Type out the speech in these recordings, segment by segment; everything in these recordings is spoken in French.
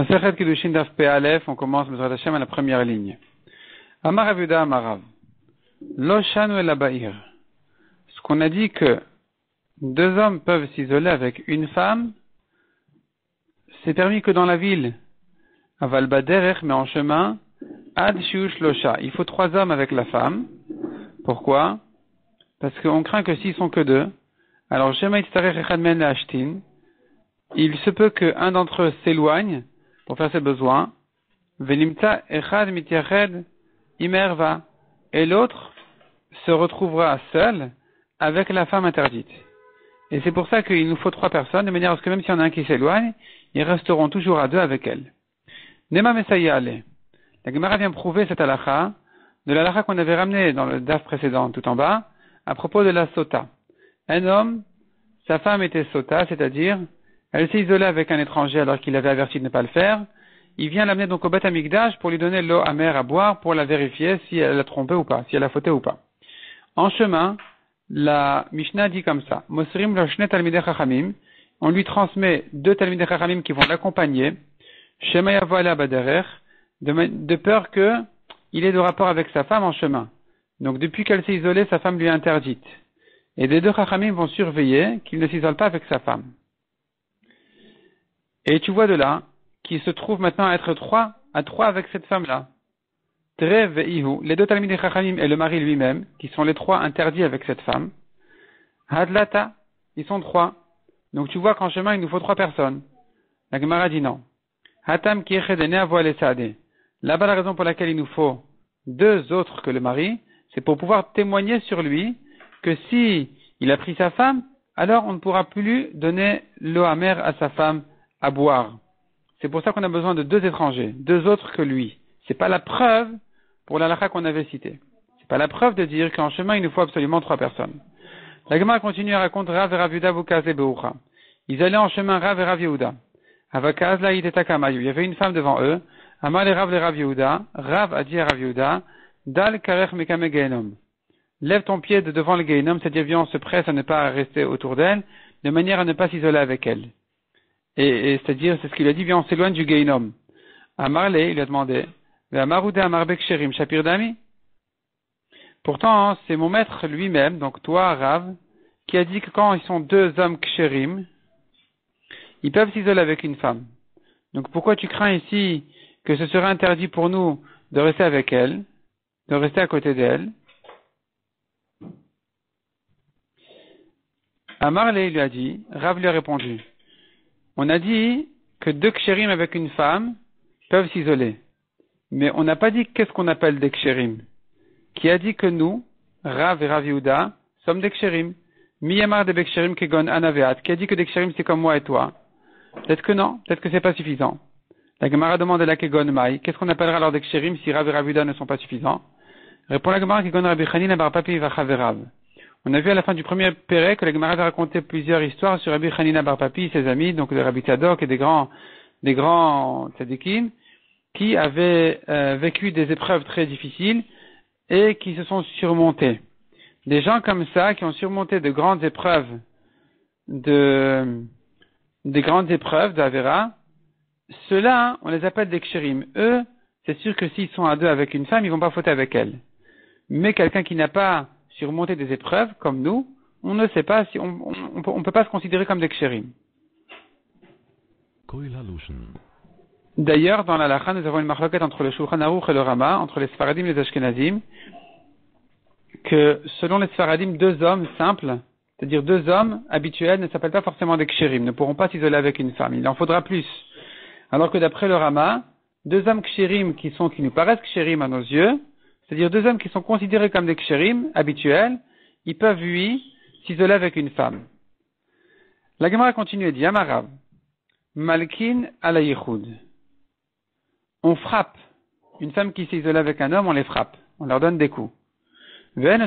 Masechet Kiddushin Daf Pe Aleph, on commence Bezrat Hashem à la première ligne. Amar Rav Yehuda Amar Rav. Lo shanu el ba'ir. Ce qu'on a dit que deux hommes peuvent s'isoler avec une femme, c'est permis que dans la ville. Aval baderech, mais en chemin, ad shiush losha. Il faut 3 hommes avec la femme. Pourquoi? Parce qu'on craint que s'ils sont que 2, alors shema yitzarech echad men le'ashtin, il se peut qu'un d'entre eux s'éloigne pour faire ses besoins, velimta echad mityached imerva, et l'autre se retrouvera seul avec la femme interdite. Et c'est pour ça qu'il nous faut 3 personnes, de manière à ce que même s'il y en a un qui s'éloigne, ils resteront toujours à 2 avec elle. Nema Messaïa Ale. La Gemara vient prouver cette halakha, de la halakha qu'on avait ramenée dans le daf précédent tout en bas, à propos de la sota. Un homme, sa femme était sota, c'est-à-dire, elle s'est isolée avec un étranger alors qu'il avait averti de ne pas le faire. Il vient l'amener donc au Beth Amikdash pour lui donner l'eau amère à boire pour la vérifier si elle a trompé ou pas, si elle a fauté ou pas. En chemin, la Mishnah dit comme ça. Mosrim loshne talmidei chachamim. On lui transmet 2 talmidei chachamim qui vont l'accompagner. Shema yavo ala baderer. De peur que il ait de rapport avec sa femme en chemin. Donc depuis qu'elle s'est isolée, sa femme lui est interdite. Et les 2 chachamim vont surveiller qu'il ne s'isole pas avec sa femme. Et tu vois de là qu'il se trouve maintenant à être 3 avec cette femme-là. Trev et Ihu, les 2 talmidei chachamim et le mari lui-même, qui sont les 3 interdits avec cette femme. Hadlata, ils sont 3. Donc tu vois qu'en chemin, il nous faut 3 personnes. La Gemara dit non. Hatam ki echedene avoa lesade. Là-bas, la raison pour laquelle il nous faut 2 autres que le mari, c'est pour pouvoir témoigner sur lui que si il a pris sa femme, alors on ne pourra plus donner l'eau amère à sa femme à boire. C'est pour ça qu'on a besoin de 2 étrangers, 2 autres que lui. C'est pas la preuve pour la halakha qu'on avait citée. C'est pas la preuve de dire qu'en chemin il nous faut absolument 3 personnes. La Gemara continue à raconter Rav et Rav Yehuda vukazé beucha. Ils allaient en chemin Rav et Rav Yehuda. Avakaz la ideta kamayu. Il y avait une femme devant eux. Amar le Rav Yehuda. Rav a dit à Rav Yehuda, Dal karech mekame gehenom. Lève ton pied de devant le gehenom, c'est-à-dire viens, on se presse à ne pas rester autour d'elle, de manière à ne pas s'isoler avec elle. Et c'est-à-dire, c'est ce qu'il a dit, viens, on s'éloigne du gehenom. Amarle, il lui a demandé, Amaroude amarbek sherim shapir dami. Pourtant, c'est mon maître lui-même, donc toi, Rav, qui a dit que quand ils sont 2 hommes ksherim, ils peuvent s'isoler avec une femme. Donc pourquoi tu crains ici que ce serait interdit pour nous de rester avec elle, de rester à côté d'elle? Amarle lui a dit, Rav lui a répondu, on a dit que 2 ksherim avec une femme peuvent s'isoler. Mais on n'a pas dit qu'est-ce qu'on appelle des ksherim. Qui a dit que nous, Rav et Rav Yehuda, sommes des ksherim. Miyamar de beksherim kegon anaveat. Qui a dit que des ksherim c'est comme moi et toi? Peut-être que non, peut-être que c'est pas suffisant. La Gemara demande à la kegon mai. Qu'est-ce qu'on appellera alors des ksherim si Rav et Rav Yehuda ne sont pas suffisants? Répond la Gemara kegon Rabbi Chanina bar papi vachaverav. On a vu à la fin du premier péré que la Gemara avait raconté plusieurs histoires sur Rabbi Chanina bar papi, ses amis, donc de Rabbi Tzadok et des grands tzadikim, qui avaient vécu des épreuves très difficiles et qui se sont surmontés. Des gens comme ça, qui ont surmonté de grandes épreuves d'Avera, ceux-là, on les appelle des ksherim. Eux, c'est sûr que s'ils sont à 2 avec une femme, ils vont pas fauter avec elle. Mais quelqu'un qui n'a pas surmonté des épreuves, comme nous, on ne sait pas si on peut pas se considérer comme des ksherim. D'ailleurs, dans la halakha, nous avons une marloquette entre le Shulchan Aruch et le Rama, entre les Sfaradim et les Ashkenazim, que selon les Sfaradim, 2 hommes simples, c'est-à-dire 2 hommes habituels, ne s'appellent pas forcément des ksherim, ne pourront pas s'isoler avec une femme. Il en faudra plus. Alors que d'après le Rama, 2 hommes ksherim qui nous paraissent ksherim à nos yeux, c'est-à-dire 2 hommes qui sont considérés comme des ksherim habituels, ils peuvent, lui, s'isoler avec une femme. La Gemara continue et dit, Amarav, Malkin ala yichud. On frappe une femme qui s'isole avec un homme, on les frappe, on leur donne des coups. Mais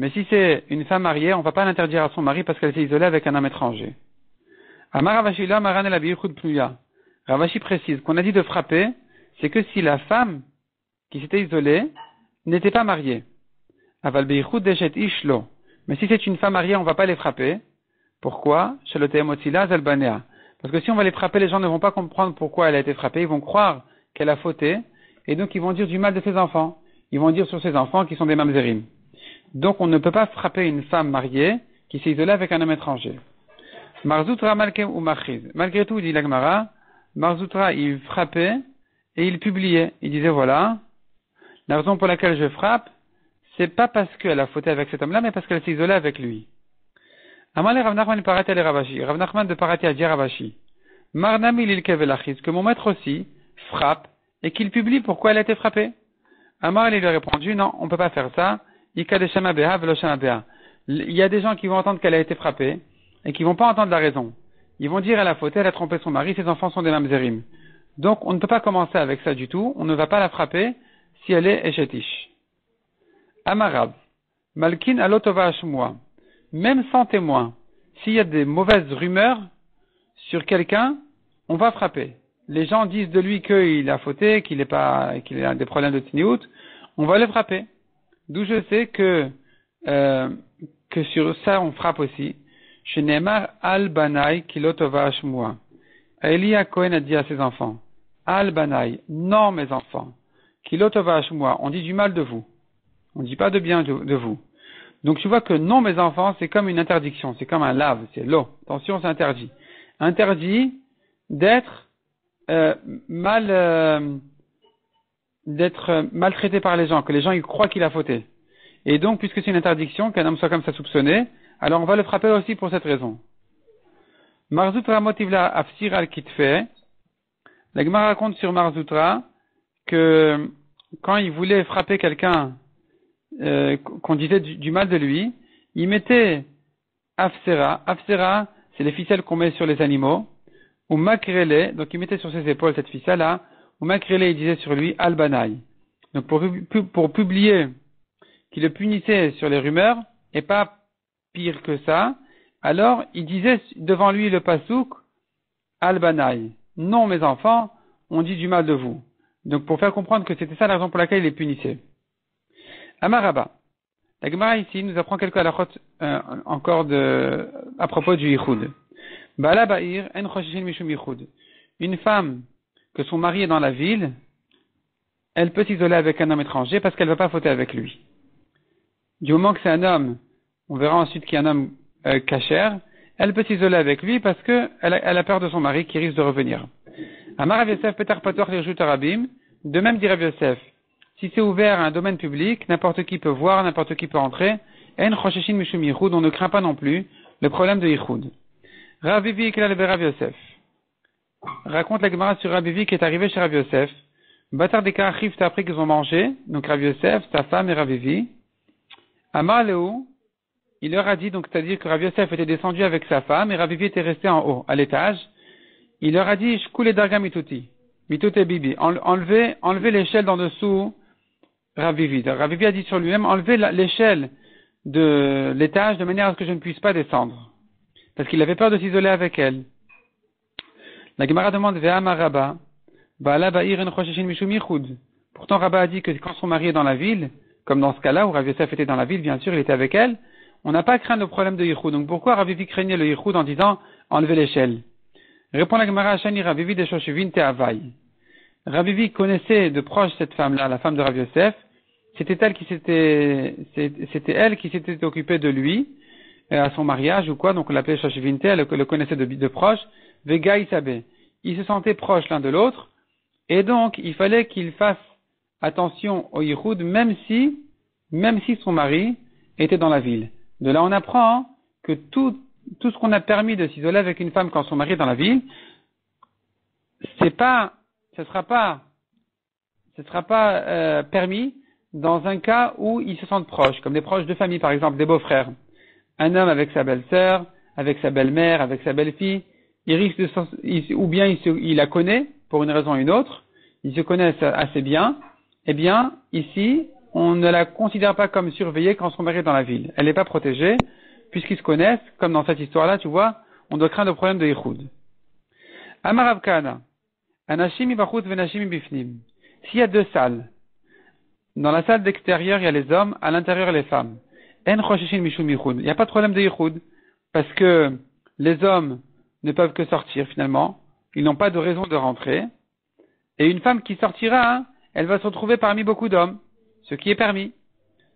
si c'est une femme mariée, on ne va pas l'interdire à son mari parce qu'elle s'est isolée avec un homme étranger. Ravashi précise qu'on a dit de frapper, c'est que si la femme qui s'était isolée n'était pas mariée. Mais si c'est une femme mariée, on ne va pas les frapper. Pourquoi? Parce que si on va les frapper, les gens ne vont pas comprendre pourquoi elle a été frappée. Ils vont croire qu'elle a fauté. Et donc, ils vont dire du mal de ses enfants. Ils vont dire sur ses enfants qu'ils sont des mamzerim. Donc, on ne peut pas frapper une femme mariée qui s'est isolée avec un homme étranger. Marzoutra malkem ou machiz. Malgré tout, dit l'Agmara, Marzoutra, il frappait et il publiait. Il disait, voilà, la raison pour laquelle je frappe, c'est pas parce qu'elle a fauté avec cet homme-là, mais parce qu'elle s'est isolée avec lui. Amale Rav Nachman Parati al Ravashi. Rav Nachman de Parati a dit Ravashi. Marnami lilke velachiz, que mon maître aussi frappe et qu'il publie pourquoi elle a été frappée. Amar lui a répondu, non, on ne peut pas faire ça. Il y a des gens qui vont entendre qu'elle a été frappée et qui vont pas entendre la raison. Ils vont dire elle a fauté, elle a trompé son mari, ses enfants sont des mamzerim. Donc on ne peut pas commencer avec ça du tout, on ne va pas la frapper si elle est échetish. Amarab, Malkin alotova ashmua, même sans témoin, s'il y a des mauvaises rumeurs sur quelqu'un, on va frapper. Les gens disent de lui qu'il a fauté, qu'il a des problèmes de tiniout, on va le frapper. D'où je sais que sur ça on frappe aussi. Chez Neymar al-Banai kilotova ashmua. Elia Cohen a dit à ses enfants, al-Banai, non mes enfants, kilotova ashmua, on dit du mal de vous. On ne dit pas de bien de vous. Donc tu vois que non mes enfants, c'est comme une interdiction, c'est comme un lave, c'est l'eau. Attention, c'est interdit. Interdit d'être maltraité par les gens, que les gens ils croient qu'il a fauté. Et donc, puisque c'est une interdiction, qu'un homme soit comme ça soupçonné, alors on va le frapper aussi pour cette raison. Marzoutra motivla afsir al kitfe. La Gemara raconte sur Marzoutra que quand il voulait frapper quelqu'un qu'on disait du mal de lui, il mettait afsera. Afsera, c'est les ficelles qu'on met sur les animaux. Ou makrele, donc il mettait sur ses épaules cette ficelle-là. Ou makrele, il disait sur lui al-banai. Donc pour publier qu'il le punissait sur les rumeurs, et pas pire que ça, alors il disait devant lui le pasouk al-banai. Non mes enfants, on dit du mal de vous. Donc pour faire comprendre que c'était ça la raison pour laquelle il les punissait. Amaraba. La Gemara ici nous apprend quelques halachot encore à propos du yichud. Bala ba'ir en choshishin mishum yichud. Une femme que son mari est dans la ville, elle peut s'isoler avec un homme étranger parce qu'elle ne va pas fauter avec lui. Du moment que c'est un homme, on verra ensuite qu'il y a un homme cachère, elle peut s'isoler avec lui parce qu'elle a peur de son mari qui risque de revenir. Amar Rav Yosef Petar Pator Lirshut Arabim, de même dit Rav Yosef, si c'est ouvert à un domaine public, n'importe qui peut voir, n'importe qui peut entrer, en choshishin mishum yichud, on ne craint pas non plus le problème de yichud. Rav Vivi Klal be Rav Yosef. Raconte la Gemara sur Rav Vivi qui est arrivé chez Rav Yosef. Batar Deka Achif, t'as appris qu'ils ont mangé, donc Rav Yosef, sa femme et Rav Vivi. Amar Leu, il leur a dit, donc c'est-à-dire que Rav Yosef était descendu avec sa femme et Rav Vivi était resté en haut, à l'étage. Il leur a dit, Shkule Darga Mituti, Mitute Bibi, enlevez l'échelle d'en dessous Rav Vivi. Rav Vivi a dit sur lui-même, enlevez l'échelle de l'étage de manière à ce que je ne puisse pas descendre. Parce qu'il avait peur de s'isoler avec elle. La Gemara demande, Ve'ama Rabba, Ba'ala Ba'ir en Choshishin Mishum Yichud. Pourtant Rabba a dit que quand son mari est dans la ville, comme dans ce cas-là où Rav Yosef était dans la ville, bien sûr, il était avec elle, on n'a pas craint le problème de Yichud. Donc pourquoi Rav Vivi craignait le Yichud en disant enlever l'échelle? Répond la Gemara Hachani Rav Vivi de Shoshivin Te'avai. Rav Vivi connaissait de proche cette femme-là, la femme de Rav Yosef. C'était elle qui s'était occupée de lui à son mariage ou quoi. Donc on l'appelait Shoshivin Te, elle le connaissait de proche. Vega Isabe. Ils se sentaient proches l'un de l'autre et donc il fallait qu'il fasse attention au Yichud, même si son mari était dans la ville. De là, on apprend que tout ce qu'on a permis de s'isoler avec une femme quand son mari est dans la ville, ce sera pas permis dans un cas où ils se sentent proches, comme des proches de famille, par exemple, des beaux-frères. Un homme avec sa belle-sœur, avec sa belle-mère, avec sa belle-fille, il la connaît pour une raison ou une autre, ils se connaissent assez bien. Eh bien, ici, on ne la considère pas comme surveillée quand son mari est dans la ville. Elle n'est pas protégée, puisqu'ils se connaissent, comme dans cette histoire-là, tu vois, on doit craindre le problème de Yichud. Amar Rav Kahana, Anashim ibachut venashim ibifnim. S'il y a deux salles, dans la salle d'extérieur, il y a les hommes, à l'intérieur, les femmes. En choshishin mishum yichud. Il n'y a pas de problème de Yichud, parce que les hommes ne peuvent que sortir finalement. Ils n'ont pas de raison de rentrer. Et une femme qui sortira, elle va se retrouver parmi beaucoup d'hommes, ce qui est permis.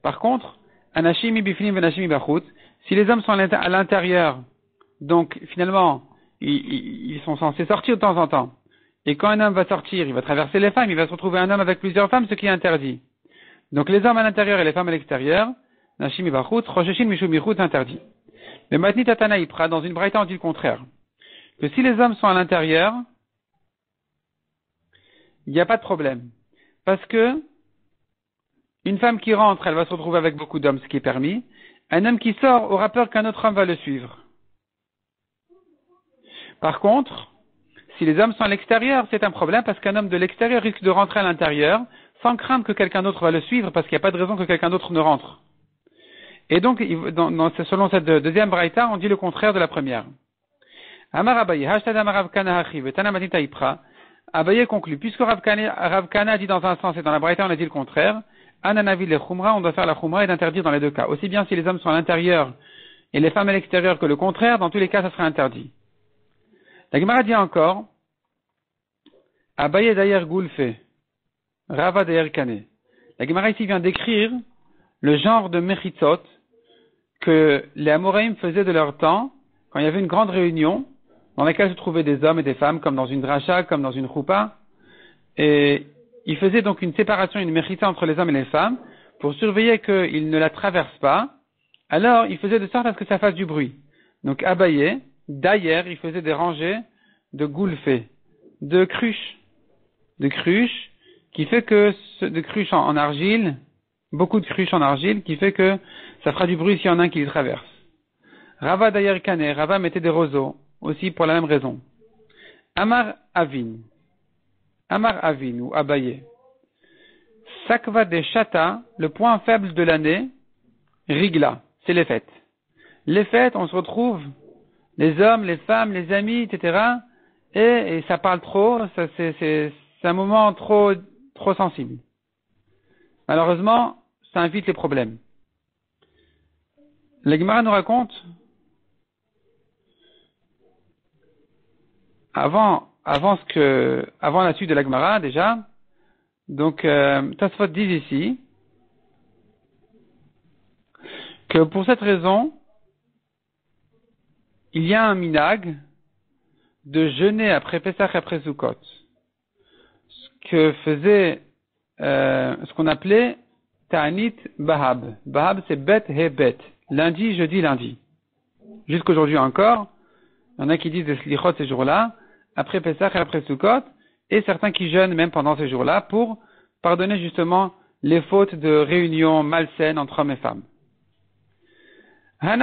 Par contre, anashim bifnim venashim bachut, si les hommes sont à l'intérieur, donc finalement, ils sont censés sortir de temps en temps. Et quand un homme va sortir, il va traverser les femmes, il va se retrouver un homme avec plusieurs femmes, ce qui est interdit. Donc les hommes à l'intérieur et les femmes à l'extérieur, nashim bachut, rosheshin mishum bichut, interdit. Mais Matni Tatana Ipra, dans une braïta, on dit le contraire. Que si les hommes sont à l'intérieur, il n'y a pas de problème. Parce que une femme qui rentre, elle va se retrouver avec beaucoup d'hommes, ce qui est permis. Un homme qui sort aura peur qu'un autre homme va le suivre. Par contre, si les hommes sont à l'extérieur, c'est un problème parce qu'un homme de l'extérieur risque de rentrer à l'intérieur sans craindre que quelqu'un d'autre va le suivre parce qu'il n'y a pas de raison que quelqu'un d'autre ne rentre. Et donc, selon cette deuxième braïta, on dit le contraire de la première. Amar Abaye, hashtag Amar Rav Kana Hachi, Vetana Matita Ipra. Abaye conclut, puisque Rav Kana dit dans un sens et dans la braïta on a dit le contraire, Ananavi le Khumra, on doit faire la Khumra et d'interdire dans les deux cas. Aussi bien si les hommes sont à l'intérieur et les femmes à l'extérieur que le contraire, dans tous les cas ça serait interdit. La Gemara dit encore, Abaye d'ailleurs Goulfe, Rava d'ailleurs Kane. La Gemara ici vient décrire le genre de mechitzot que les Amoraïm faisaient de leur temps quand il y avait une grande réunion dans laquelle se trouvaient des hommes et des femmes, comme dans une dracha, comme dans une choupa. Et ils faisaient donc une séparation, une mechitza entre les hommes et les femmes pour surveiller qu'ils ne la traversent pas. Alors, ils faisaient de sorte à ce que ça fasse du bruit. Donc, Abaye, d'ailleurs, ils faisaient des rangées de goulfées, de cruches, qui fait que, de cruches en argile, beaucoup de cruches en argile, qui fait que ça fera du bruit s'il y en a un qui les traverse. Rava d'ailleurs Kane, Rava mettait des roseaux, aussi pour la même raison. Amar Avin ou Abaye. Sakva de Shata, le point faible de l'année, Rigla, c'est les fêtes. Les fêtes, on se retrouve, les hommes, les femmes, les amis, etc. Et ça parle trop, c'est un moment trop sensible. Malheureusement, ça invite les problèmes. La Gemara nous raconte, avant la suite de la Gemara, déjà, donc, Tosfot dit ici, que pour cette raison, il y a un minag de jeûner après Pesach et après Sukkot. Ce que faisait, ce qu'on appelait Ta'anit Bahab. Bahab, c'est bet he bet. Lundi, jeudi, lundi. Jusqu'aujourd'hui encore, il y en a qui disent des slichot ces jours-là, après Pesach et après Sukkot, et certains qui jeûnent même pendant ces jours-là pour pardonner justement les fautes de réunion malsaines entre hommes et femmes. La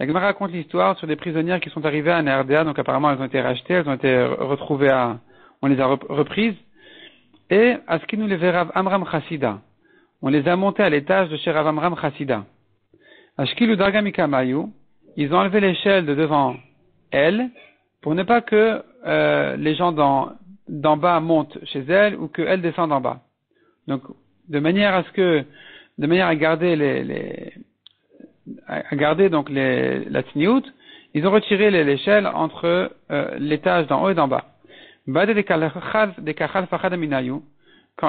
Gemara raconte l'histoire sur des prisonnières qui sont arrivées à Nardea, donc apparemment elles ont été rachetées, elles ont été retrouvées on les a reprises, et à ce qui nous les verra Rav Amram Chassida. On les a montées à l'étage de chez Rav Amram Chassida. Ashkilu Darga Mikamayu, ils ont enlevé l'échelle de devant elles, pour ne pas que les gens d'en bas montent chez elles ou qu'elles descendent en bas. Donc, de manière à garder la tsniout, ils ont retiré l'échelle entre l'étage d'en haut et d'en bas. Quand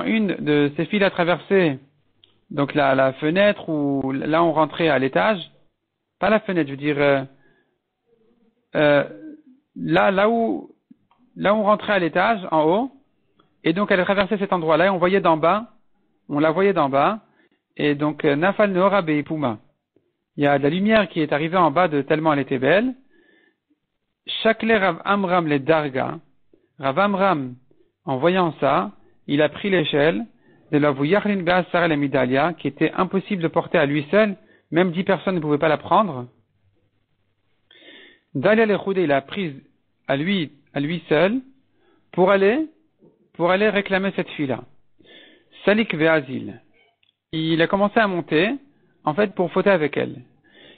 une de ces filles a traversé donc la fenêtre ou là on rentrait à l'étage, pas la fenêtre, je veux dire là où on rentrait à l'étage en haut, et donc elle a traversé cet endroit-là et on la voyait d'en bas, et donc Nafal Neora Beipuma. Il y a de la lumière qui est arrivée en bas de tellement elle était belle. Shakle Rav Amram le Darga. Rav Amram, en voyant ça, il a pris l'échelle de la Vuyachlin Be'asar le Midalia, qui était impossible de porter à lui seul, même 10 personnes ne pouvaient pas la prendre. Dalia le Choudé, il a prise à lui seul, pour aller réclamer cette fille-là. Salik Ve'azil. Il a commencé à monter, en fait, pour fauter avec elle.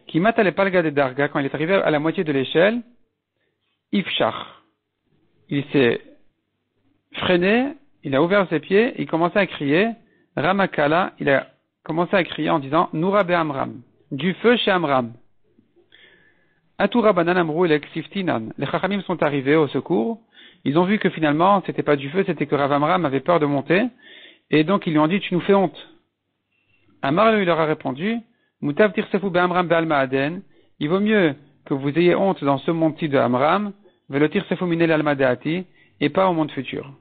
Qui mata le palga de Darga, quand il est arrivé à la moitié de l'échelle, Ifshach. Il s'est freiné, il a ouvert ses pieds, il commençait à crier, Ramakala, il a commencé à crier en disant, Noura be Amram, du feu chez Amram. Atura banan amrou et Siftinan. Les Chachamim sont arrivés au secours. Ils ont vu que finalement, c'était pas du feu, c'était que Rav Amram avait peur de monter. Et donc, ils lui ont dit, tu nous fais honte. Amar lui leur a répondu, Mutav tirsefu be'amram be'alma aden. Il vaut mieux que vous ayez honte dans ce monde-ci de Amram, velo tirsefu minel alma deati, et pas au monde futur.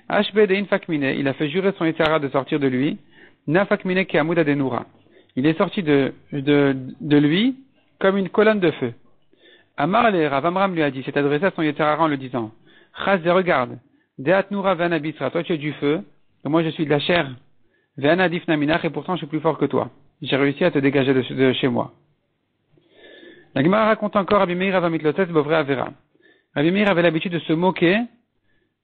Ashbe de'in fakmine. Il a fait jurer son Yitzhara de sortir de lui. Na fakmine ki amuda denura. Il est sorti de lui comme une colonne de feu. Amar le Rav Amram lui a dit, s'est adressé à son Yitzhara en le disant, Chaz regarde, Deat Noura Ve'ana Bisra, toi tu es du feu, et moi je suis de la chair. Ve'ana Difna Minach, et pourtant je suis plus fort que toi. J'ai réussi à te dégager de chez moi. La Gemara raconte encore Rabbi Meir Avamitlotes Bovre Avera. Rabbi Meir avait l'habitude de se moquer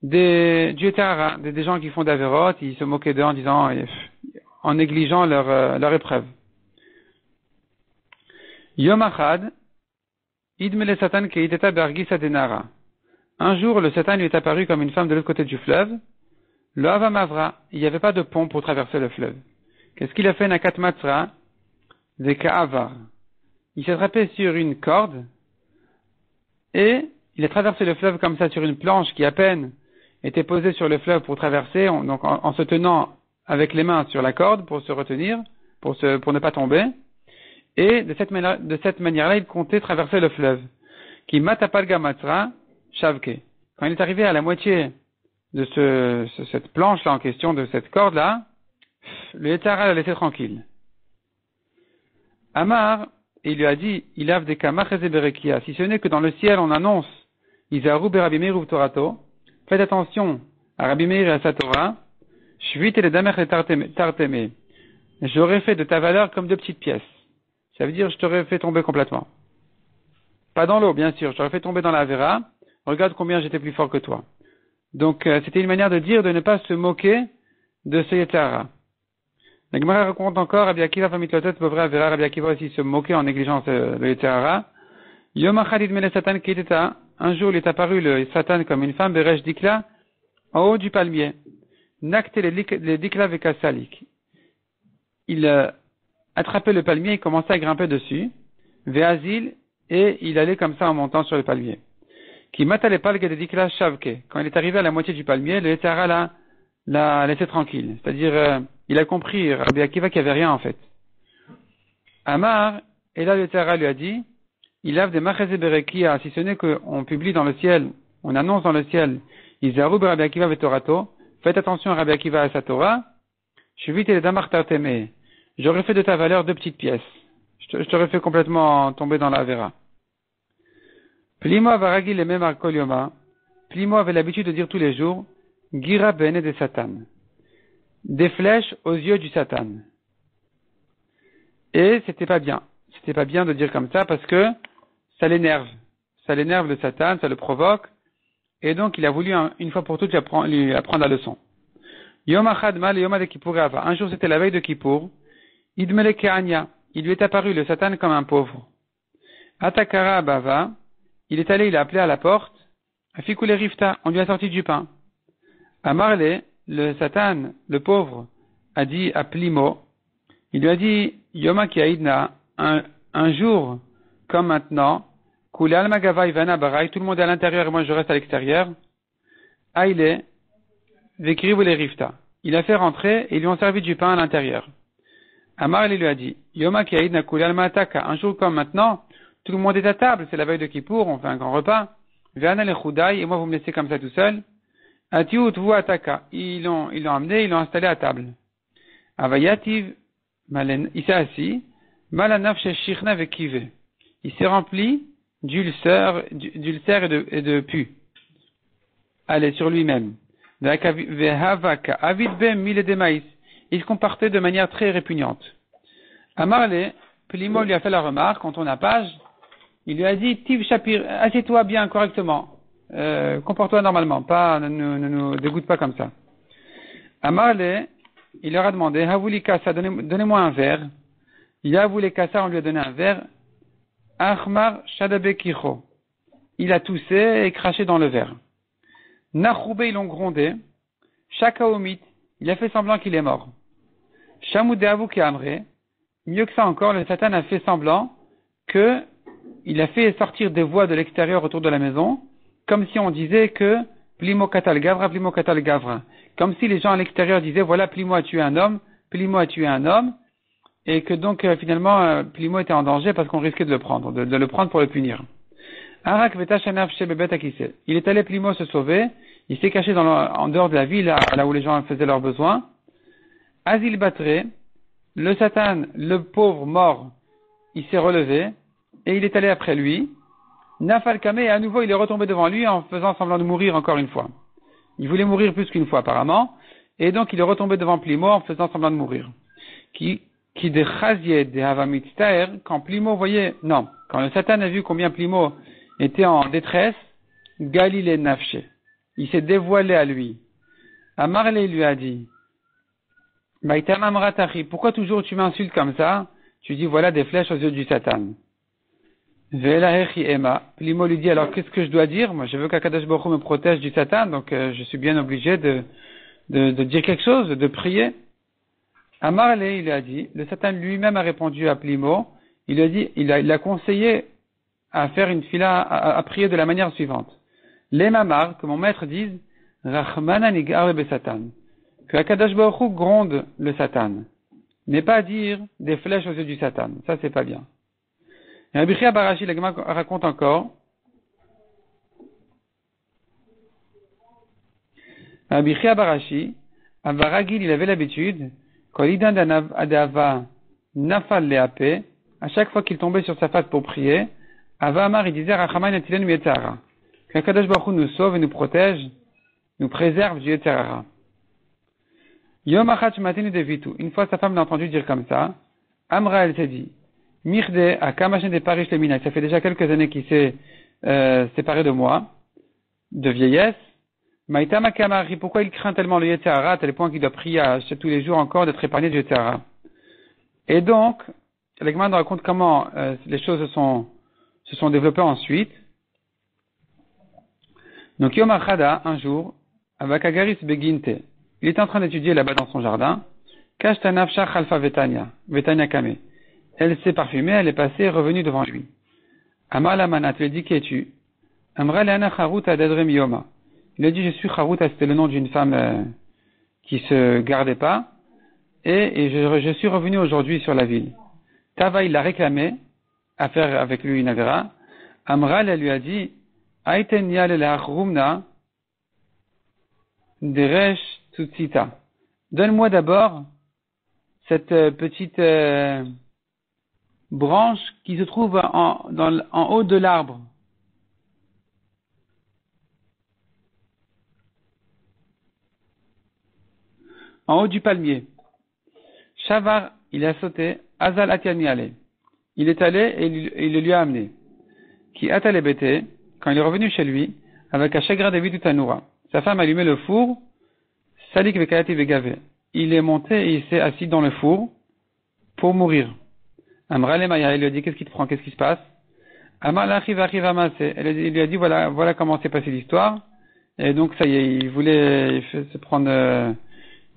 du Yitzhara, des gens qui font d'Averot, il se moquait d'eux en disant, en négligeant leur épreuve. Yom Achad, Idmele Satan Keiteta Bergisa Denara. Un jour, le Satan lui est apparu comme une femme de l'autre côté du fleuve. Le Havamavra, il n'y avait pas de pont pour traverser le fleuve. Qu'est-ce qu'il a fait Nakat Matzra? Des Ka'avar. Il s'est attrapé sur une corde et il a traversé le fleuve comme ça sur une planche qui à peine était posée sur le fleuve pour traverser, donc en se tenant avec les mains sur la corde pour se retenir, pour ne pas tomber. Et de cette manière-là, il comptait traverser le fleuve. Qui matapalga matzra shavke. Quand il est arrivé à la moitié de cette planche-là en question, de cette corde-là, le Yitzhara l'a laissé tranquille. Amar, il lui a dit, il a des kamach berekia. Si ce n'est que dans le ciel on annonce, Izaru Rabbi Meir ou Torato, faites attention à Rabbi Meir et à sa Torah, shvit et les damer et tarteme. J'aurais fait de ta valeur comme deux petites pièces. Ça veut dire, je t'aurais fait tomber complètement. Pas dans l'eau, bien sûr, je t'aurais fait tomber dans la vera. Regarde combien j'étais plus fort que toi. Donc, c'était une manière de dire de ne pas se moquer de ce Yitzhara. La Gemara raconte encore, Rabbi Akiva Famitlotet Bovre Avera, Rabbi Akiva aussi se moquait en négligeant le Yitzhara. Yom Achad Idmele Satan Kiteta. Un jour, il est apparu le Satan comme une femme, Beresh Dikla, en haut du palmier. Nakte les Dikla Vekasalik. Il attrapait le palmier, il commençait à grimper dessus. Veazil, et il allait comme ça en montant sur le palmier. Qui mata les palgues de Dikla Shavke. Quand il est arrivé à la moitié du palmier, le Yitzhara l'a laissé tranquille. C'est-à-dire, il a compris, Rabbi Akiva, qu'il n'y avait rien en fait. Amar, et là le Yitzhara lui a dit, il a des machazé berekia, si ce n'est qu'on publie dans le ciel, on annonce dans le ciel, Izaru Rabbi Akiva vetorato, faites attention à Rabbi Akiva et à sa Torah, shuvit et damar tarteme. J'aurais fait de ta valeur deux petites pièces. Je t'aurais fait complètement tomber dans la vera. Plimo avaragi le même arcolioma. Plimo avait l'habitude de dire tous les jours, Gira bene de Satan. Des flèches aux yeux du Satan. Et c'était pas bien. C'était pas bien de dire comme ça parce que ça l'énerve. Ça l'énerve le Satan, ça le provoque. Et donc il a voulu une fois pour toutes lui apprendre la leçon. Yom achad mal et yom de Kippour ava. Un jour c'était la veille de Kippour. Idmele ke'anya. Il lui est apparu le Satan comme un pauvre. Atakara bava. Il est allé, il a appelé à la porte. Afikule rifta. On lui a sorti du pain. Amarle, le Satan, le pauvre, a dit à Plimo. Il lui a dit, Yoma kiaidna, un jour comme maintenant, Kule alma gava ivana barai, tout le monde est à l'intérieur et moi je reste à l'extérieur. Aile, vekrivu le rifta. Il a fait rentrer et ils lui ont servi du pain à l'intérieur. Amar lui a dit, Yoma kiaidna kule alma ataka, un jour comme maintenant, tout le monde est à table, c'est la veille de Kippour, on fait un grand repas. Ve'ana le chudai, et moi vous me laissez comme ça tout seul. Atiut vous ataka. Ils l'ont amené, ils l'ont installé à table. Avayativ, il s'est assis. Malanaf sheshirna vekive. Il s'est rempli d'ulcères et de pus. Allez, sur lui-même. Vehavaka, avidbe mille de maïs. Il se comportait de manière très répugnante. Amarle, Plimo lui a fait la remarque, quand on a page, il lui a dit, Tiv Shapir, assieds-toi bien, correctement. Comporte-toi normalement, ne nous dégoûte pas comme ça. Amarle, il leur a demandé, Havuli Kassa, donnez-moi un verre. Yavuli Kassa, on lui a donné un verre. Ahmar Shadabe Kicho. Il a toussé et craché dans le verre. Nachoube, ils l'ont grondé. Shakaomit, il a fait semblant qu'il est mort. Shamudeavu Keamre, mieux que ça encore, le Satan a fait semblant que il a fait sortir des voix de l'extérieur autour de la maison, comme si on disait que Plimo katal gavra. Comme si les gens à l'extérieur disaient, voilà, Plimo a tué un homme, et que donc finalement Plimo était en danger parce qu'on risquait de le prendre, de le prendre pour le punir. Arak vetashanaf shebebet akise. Il est allé Plimo se sauver, il s'est caché en dehors de la ville, là où les gens faisaient leurs besoins. Azil batre, le Satan, le pauvre mort, il s'est relevé, et il est allé après lui. Nafal Kame, et à nouveau il est retombé devant lui en faisant semblant de mourir encore une fois. Il voulait mourir plus qu'une fois apparemment, et donc il est retombé devant Plimo en faisant semblant de mourir. Qui de Chazied de Havamitstaer, quand le Satan a vu combien Plimo était en détresse, Galilée Nafshe. Il s'est dévoilé à lui. Amarle lui a dit, Maïtam Amratachi, pourquoi toujours tu m'insultes comme ça? Tu dis voilà des flèches aux yeux du Satan. Velahechi Emma. Plimo lui dit alors qu'est-ce que je dois dire? Moi je veux qu'Akadosh Baruch Hu me protège du Satan, donc je suis bien obligé de dire quelque chose, de prier. Amarle, il a dit, le Satan lui-même a répondu à Plimo, il a dit, il a conseillé à faire une fila, à prier de la manière suivante. Les mamar, que mon maître dise, Rachmana nigar be Satan. Que Akadosh Baruch Hu gronde le Satan. Mais pas dire des flèches aux yeux du Satan. Ça, c'est pas bien. Et Rabbi Chia Barashi, la Gemara raconte encore. Rabbi Chia Barashi, Avaragil, il avait l'habitude, Kolidan adava nafal leape, à chaque fois qu'il tombait sur sa face pour prier, Ava Amar, il disait, Rachaman atilen yetzara. Que Akadosh Baruch Hu nous sauve et nous protège, nous préserve du yetzara. Yom achat matinu devitu. Une fois sa femme l'a entendu dire comme ça, Amra, elle s'est dit, Mirde a kamashen de parish lemina. Ça fait déjà quelques années qu'il s'est séparé de moi, de vieillesse. Maïtama kamari, pourquoi il craint tellement le Yetzirah à tel point qu'il doit prier tous les jours encore d'être épargné du Yetzirah. Et donc, la Gemara nous raconte comment les choses se sont développées ensuite. Donc Yom Achada, un jour, Avakagaris Beginte, il était en train d'étudier là-bas dans son jardin. Kashtanafsha Khalfa Vetania Kame. Elle s'est parfumée, elle est passée, revenue devant lui. Amar la manat, lui dit qui es-tu? Amra leana charuta d'adrem yoma. Il a dit je suis charuta, c'était le nom d'une femme qui se gardait pas. Et je suis revenu aujourd'hui sur la ville. Tava, il l'a réclamé à faire avec lui une avera. Amra, elle lui a dit Aiten yale la rumna deresh tutsita. Donne-moi d'abord cette petite branche qui se trouve en haut de l'arbre. En haut du palmier. Shavar, il a sauté. Azal atiani ale. Il est allé et il le lui a amené. Qui atale bete, quand il est revenu chez lui, avec un chagrin de vie tout anoura. Sa femme a allumé le four. Salik vekayati vegave. Il est monté et il s'est assis dans le four pour mourir. Amra le maya, il lui a dit qu'est-ce qui te prend, qu'est-ce qui se passe? Amar l'achiv amase. Il lui a dit voilà comment s'est passée l'histoire. Et donc ça y est,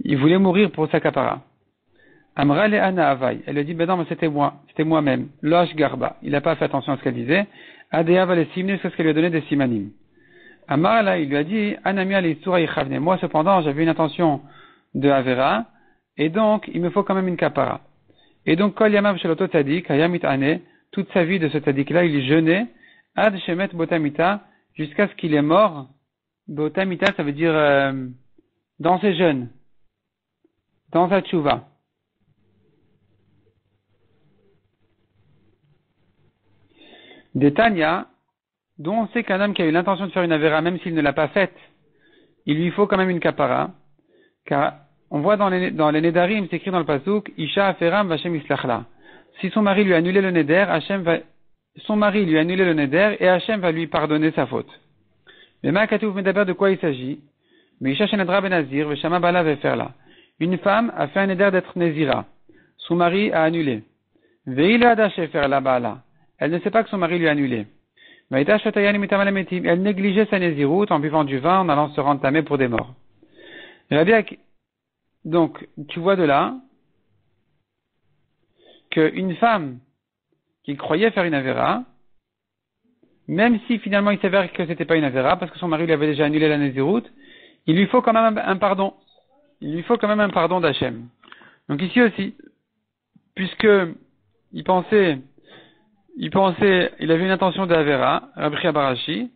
il voulait mourir pour sa capara. Amra le ana avai. Elle lui a dit ben non mais c'était moi-même. Losh garba. Il n'a pas fait attention à ce qu'elle disait. Adea va les simne, c'est ce qu'elle lui a donné des simanim. Amar là, il lui a dit anami alisura yichavne. Moi cependant j'avais une intention de avera et donc il me faut quand même une capara. Et donc, Kol Yamav Shaloto Tzadik, Hayamit Ane, toute sa vie de ce Tzadik-là, il jeûnait, Ad Shemet Botamita, jusqu'à ce qu'il est mort. Botamita, ça veut dire, dans ses jeûnes, dans sa tchouva. Des Tanya, dont on sait qu'un homme qui a eu l'intention de faire une avera, même s'il ne l'a pas faite, il lui faut quand même une kapara, car on voit dans les Nedarim, c'est écrit dans le Pasuk, Isha aferam v'Hashem islachla. Si son mari lui a annulé le Neder, son mari lui a annulé le Neder et Hachem va lui pardonner sa faute. Mais Ma'akatouf Medaber, de quoi il s'agit? Mais Isha shenadra benazir v'shama bala veferla. Une femme a fait un Neder d'être Nézira. Son mari a annulé. Ve'ila ada shefer la bala. Elle ne sait pas que son mari lui a annulé. Ve'ita shotayani mitamal metim. Elle négligeait sa Néziroute en buvant du vin, en allant se rendre tamé pour des morts. Donc, tu vois de là qu'une femme qui croyait faire une avera, même si finalement il s'avère que c'était pas une avéra, parce que son mari lui avait déjà annulé la Néziroute, il lui faut quand même un pardon. Il lui faut quand même un pardon d'Hachem. Donc ici aussi, puisque il avait une intention d'Avera, Rabbi Chia Barashi,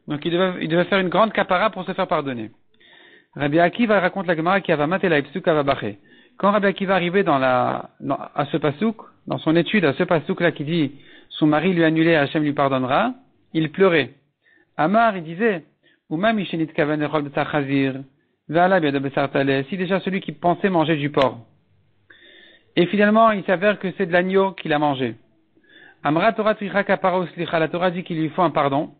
donc il devait faire une grande kapara pour se faire pardonner. Rabbi Akiva raconte la Gemara qui avait maté la Ipsuk Avabaché. Quand Rabbi Akiva arrivait à ce pasouk, dans son étude, à ce pasouk là qui dit son mari lui a annulé, Hachem lui pardonnera, il pleurait. Amar, il disait, Uma mishenit kaven echol b'tzar chazir, ve'ala biado b'tzar taleh, si déjà celui qui pensait manger du porc. Et finalement, il s'avère que c'est de l'agneau qu'il a mangé. Amra Torah tricha kapara uslicha, la Torah dit qu'il lui faut un pardon.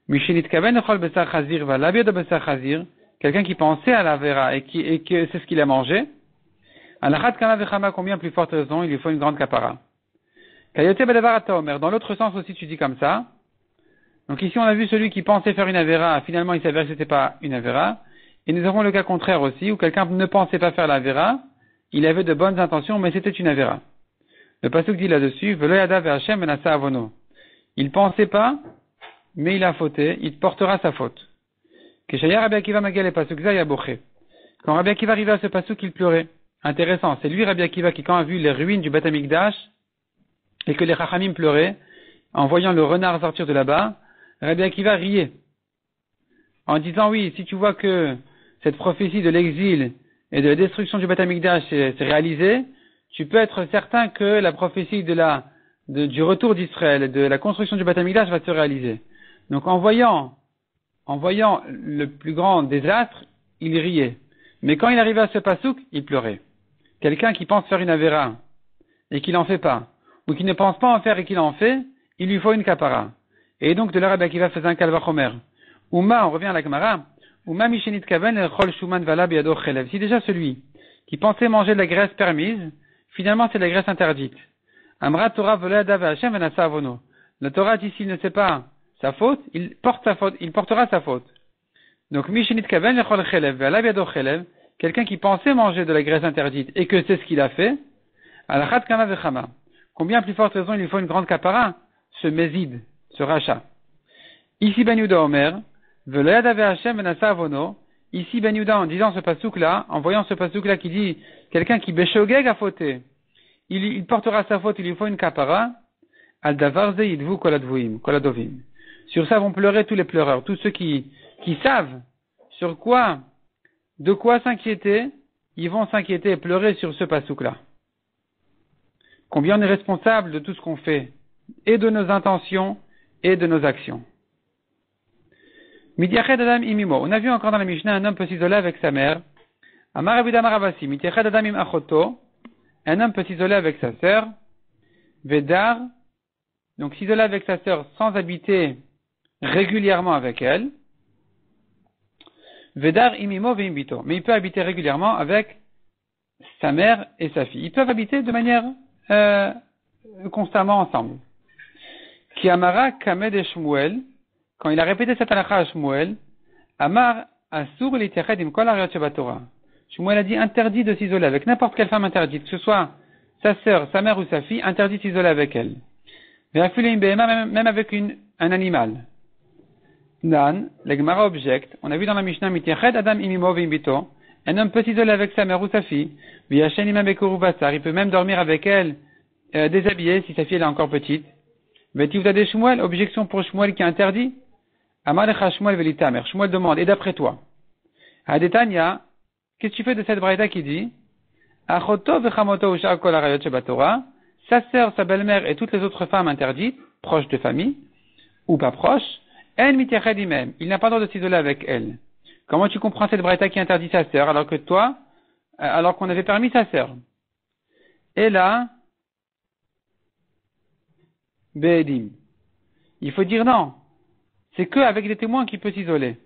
Mishenit kaven echol b'tzar chazir, ve'ala biado b'tzar chazir, quelqu'un qui pensait à la vera et que c'est ce qu'il a mangé. Alachat kana vechama, combien plus forte raison, il lui faut une grande kapara. Kayote b'davar ataomer, dans l'autre sens aussi tu dis comme ça. Donc ici on a vu celui qui pensait faire une avéra, finalement il s'avère que c'était pas une avéra. Et nous avons le cas contraire aussi, où quelqu'un ne pensait pas faire l'avéra, il avait de bonnes intentions, mais c'était une avéra. Le pasuk dit là-dessus, Velo yada ve'Hashem menasa avono. Il pensait pas, mais il a fauté, il portera sa faute. Keshaya Rabbi Akiva magal et pasuk za yaboché. Quand Rabbi Akiva arrivait à ce pasuk, il pleurait. Intéressant, c'est lui Rabbi Akiva qui quand a vu les ruines du Beth Amikdash, et que les Chachamim pleuraient, en voyant le renard sortir de là-bas, Rabbi Akiva riait, en disant oui, si tu vois que cette prophétie de l'exil et de la destruction du Beth Amikdash s'est réalisée, tu peux être certain que la prophétie du retour d'Israël et de la construction du Beth Amikdash va se réaliser. Donc en voyant le plus grand désastre, il riait. Mais quand il arrivait à ce pasouk, il pleurait. Quelqu'un qui pense faire une avéra et qui n'en fait pas, ou qui ne pense pas en faire et qui l'en fait, il lui faut une kapara. Et donc de là, Rabbi Akiva faisait un kalvachomer. Uma, on revient à la Gemara, Uma mishenit kaven chol shuman vala biado chelev. Si déjà celui qui pensait manger de la graisse permise, finalement c'est de la graisse interdite. Amra Torah volada ve'Hashem venasa avono. La Torah dit s'il ne sait pas sa faute, il portera sa faute. Donc mishenit kaven chol chelev vala biado chelev, quelqu'un qui pensait manger de la graisse interdite et que c'est ce qu'il a fait, alachat kama vechama. Combien plus forte raison il lui faut une grande kapara, ce mézid, ce rachat. Ici Ben Yehuda Omer, Veloyada ve'Hashem venasa avono. Ici Ben Yehuda en disant ce pasouk-là, en voyant ce pasouk-là qui dit quelqu'un qui béchogeg a fauté, il portera sa faute, il lui faut une kapara. Al davarze yidvu koladovim. Sur ça vont pleurer tous les pleureurs, tous ceux qui savent de quoi s'inquiéter, ils vont s'inquiéter et pleurer sur ce pasouk-là. Combien on est responsable de tout ce qu'on fait, et de nos intentions, et de nos actions. Mityached Adam imimo. On a vu encore dans la Mishnah un homme peut s'isoler avec sa mère. Amar Avidah Maravasi. Mityached Adam im achoto. Un homme peut s'isoler avec sa sœur. Vedar. Donc s'isoler avec sa sœur sans habiter régulièrement avec elle. Vedar imimo veimbito. Mais il peut habiter régulièrement avec sa mère et sa fille. Ils peuvent habiter de manière constamment ensemble. Ki amara kamed et Shmuel, quand il a répété cette halakha à Shmuel, Amar asur l'iteched im kol ariot shebatorah. Shmuel a dit interdit de s'isoler avec n'importe quelle femme interdite, que ce soit sa sœur, sa mère ou sa fille, interdit de s'isoler avec elle. Même avec un animal. Nan, le Gemara objecte, on a vu dans la Mishnah miteched adam imimo v'imbito, un homme peut s'isoler avec sa mère ou sa fille, v'yashen imam bekoru basar, il peut même dormir avec elle déshabillée si sa fille elle est encore petite. Vetivda de Shmuel, objection pour Shmuel qui interdit. Amalecha Shmuel velitamer. Shmuel demande, et d'après toi? Hadetanya, qu'est-ce que tu fais de cette braïda qui dit? Achoto vechamoto ushar kol harayot shebatorah, sa sœur, sa belle-mère et toutes les autres femmes interdites, proches de famille, ou pas proches, en miteched imem. Il n'a pas le droit de s'isoler avec elle. Comment tu comprends cette braïda qui interdit sa sœur alors qu'on avait permis sa sœur? Et là, Be'edim. Il faut dire non. C'est que avec des témoins qu'il peut s'isoler.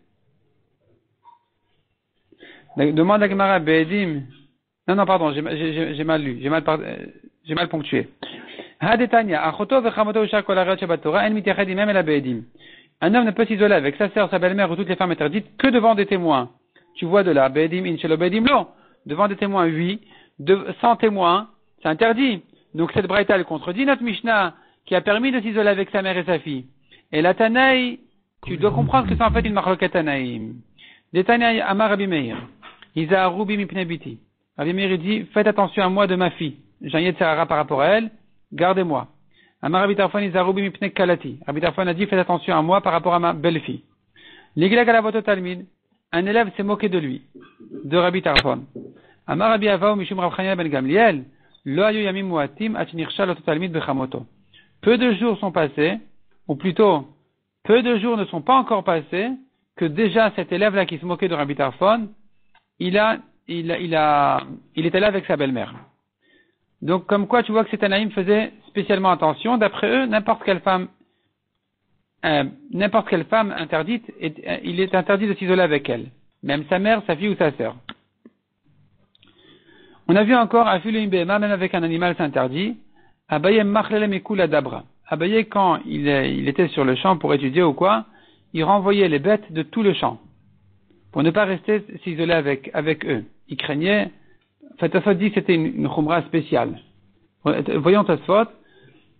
Demande la Gemara Be'edim. Non, pardon, j'ai mal lu, j'ai mal ponctué. Hadetanya, achoto vechamoto ushar kol harayot shebatorah, en miteched imem ela be'edim. Un homme ne peut s'isoler avec sa sœur, sa belle-mère ou toutes les femmes interdites que devant des témoins. Tu vois de là, be'edim inshelo be'edim lo. Devant des témoins, oui. Sans témoins, c'est interdit. Donc cette braïta, elle contredit notre Mishnah qui a permis de s'isoler avec sa mère et sa fille. Et la Tanaï, tu dois comprendre que c'est en fait une marloquet Tanaïm. Des Tanaï Amar Rabbi Meir. Isa Rubi Mipne Biti. Rabbi Meir dit, faites attention à moi de ma fille. J'ai un Yetzerara par rapport à elle, gardez-moi. Amar Rabbi Tarfon Isa Rubi Mipne Kalati. Rabbi Tarfon a dit, faites attention à moi par rapport à ma belle-fille. L'Igla Galavoto Talmid. Un élève s'est moqué de lui, de Rabbi Tarfon. Amar Rabbi Avao Mishum Rav Chania ben Gamliel. Lo ayu yamim muatim atinirsha lo talmid bechamoto. Peu de jours sont passés, ou plutôt, peu de jours ne sont pas encore passés, que déjà cet élève-là qui se moquait de Rabbi Tarfon, il est là avec sa belle-mère. Donc, comme quoi, tu vois que cet Tanaïm faisait spécialement attention. D'après eux, n'importe quelle femme interdite, il est interdit de s'isoler avec elle. Même sa mère, sa fille ou sa sœur. On a vu encore, Afilu Bema, même avec un animal, c'est interdit. Abaye Machlele Mekula Dabra. Abaye, quand il était sur le champ pour étudier ou quoi, il renvoyait les bêtes de tout le champ. Pour ne pas rester s'isoler avec eux. Il craignait, Tosfot dit que c'était une khumra spéciale. Voyons Tosfot.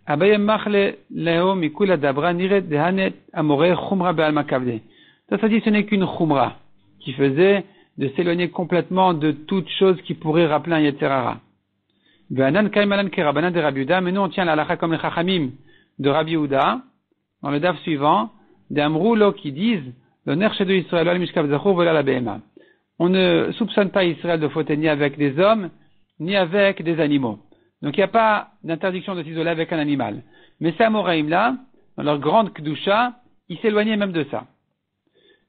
Abaye Machle Leo Mekula Dabra Nire Dehanet Amore Khumra Be'al Makavde. Tosfot dit que ce n'est qu'une khumra qui faisait de s'éloigner complètement de toute chose qui pourrait rappeler un Yetzerara. Ve'anan kaimalan kerabanan de Rabbi Yehuda, mais nous on tient la halakha comme les chachamim de Rabbi Yehuda, dans le daf suivant, des amroulo qui disent, le ner shedu Yisrael al mishkav zachur v'la la behema. On ne soupçonne pas Israël de fauter ni avec des hommes, ni avec des animaux. Donc il n'y a pas d'interdiction de s'isoler avec un animal. Mais ces Amoraïm là, dans leur grande kedusha, ils s'éloignaient même de ça.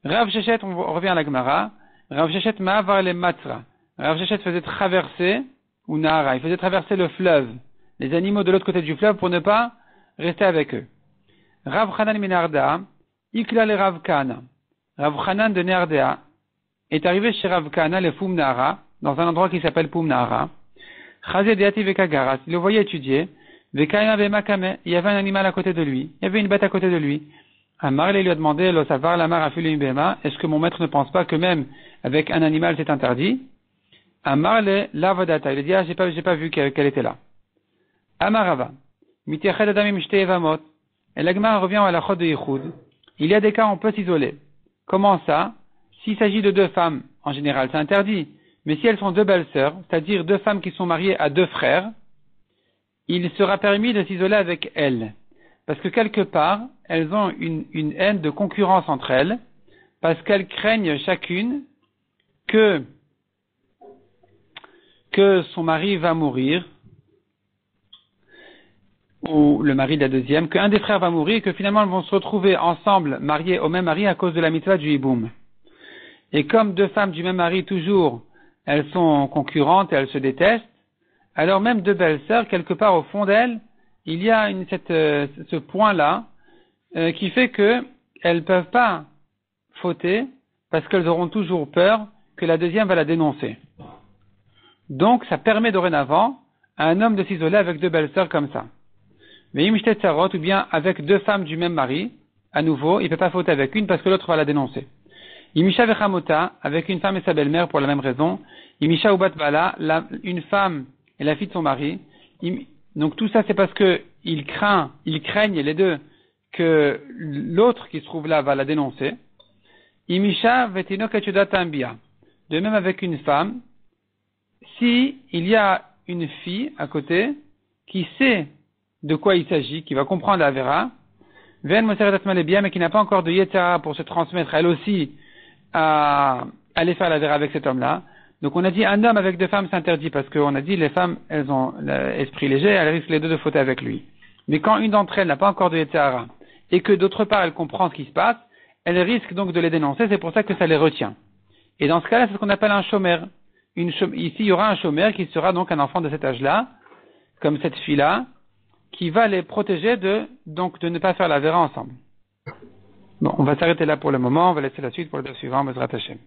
Rav Shechet, on revient à la Gemara, Rav Shechet ma'avar le matzra. Rav Shechet faisait traverser, ou Nahara, il faisait traverser le fleuve, les animaux de l'autre côté du fleuve pour ne pas rester avec eux. Rav Chanan Minarda, Ikla le Rav Kana. Rav Chanan de Nardea est arrivé chez Rav Kana, le Poum Nahara, dans un endroit qui s'appelle Poum Nahara. Chazé Deati Vekagaras, il le voyait étudier. Vekaima Vemakame, il y avait un animal à côté de lui, il y avait une bête à côté de lui. Amar lui a demandé, Lo savar lamar afilu bema, est-ce que mon maître ne pense pas que même avec un animal c'est interdit? Amar le lavadata, il a dit, j'ai pas vu qu'elle était là. Amarava, mitiached adam imshte evamot, et l'agma revient à la chod de Yichud. Il y a des cas où on peut s'isoler. Comment ça? S'il s'agit de deux femmes, en général c'est interdit. Mais si elles sont deux belles-sœurs, c'est-à-dire deux femmes qui sont mariées à deux frères, il sera permis de s'isoler avec elles. Parce que quelque part, elles ont une haine de concurrence entre elles, parce qu'elles craignent chacune que son mari va mourir, ou le mari de la deuxième, qu'un des frères va mourir, et que finalement elles vont se retrouver ensemble, mariées au même mari à cause de la mitzvah du hiboum. Et comme deux femmes du même mari toujours, elles sont concurrentes et elles se détestent, alors même deux belles-sœurs, quelque part au fond d'elles, il y a ce point-là qui fait qu'elles ne peuvent pas fauter parce qu'elles auront toujours peur que la deuxième va la dénoncer. Donc, ça permet dorénavant à un homme de s'isoler avec deux belles-sœurs comme ça. Mais imishtet sarot, ou bien avec deux femmes du même mari, à nouveau, il ne peut pas fauter avec une parce que l'autre va la dénoncer. Imisha vechamota, avec une femme et sa belle-mère pour la même raison. Imisha ubat bala, une femme et la fille de son mari. Donc tout ça c'est parce que ils craignent les deux que l'autre qui se trouve là va la dénoncer. Imisha vetino kachudata. De même avec une femme, si il y a une fille à côté qui sait de quoi il s'agit, qui va comprendre la vera, ven moseret malébia, mais qui n'a pas encore de yetzara pour se transmettre elle aussi à aller faire la vera avec cet homme-là. Donc on a dit un homme avec deux femmes s'interdit parce qu'on a dit les femmes elles ont l'esprit léger, elles risquent les deux de fauter avec lui. Mais quand une d'entre elles n'a pas encore de yetzara et que d'autre part elle comprend ce qui se passe, elle risque donc de les dénoncer, c'est pour ça que ça les retient. Et dans ce cas-là, c'est ce qu'on appelle un chômer. Ici, il y aura un chômer qui sera donc un enfant de cet âge-là, comme cette fille-là, qui va les protéger de ne pas faire la vera ensemble. Bon, on va s'arrêter là pour le moment, on va laisser la suite pour le suivant, Bezrat Hashem.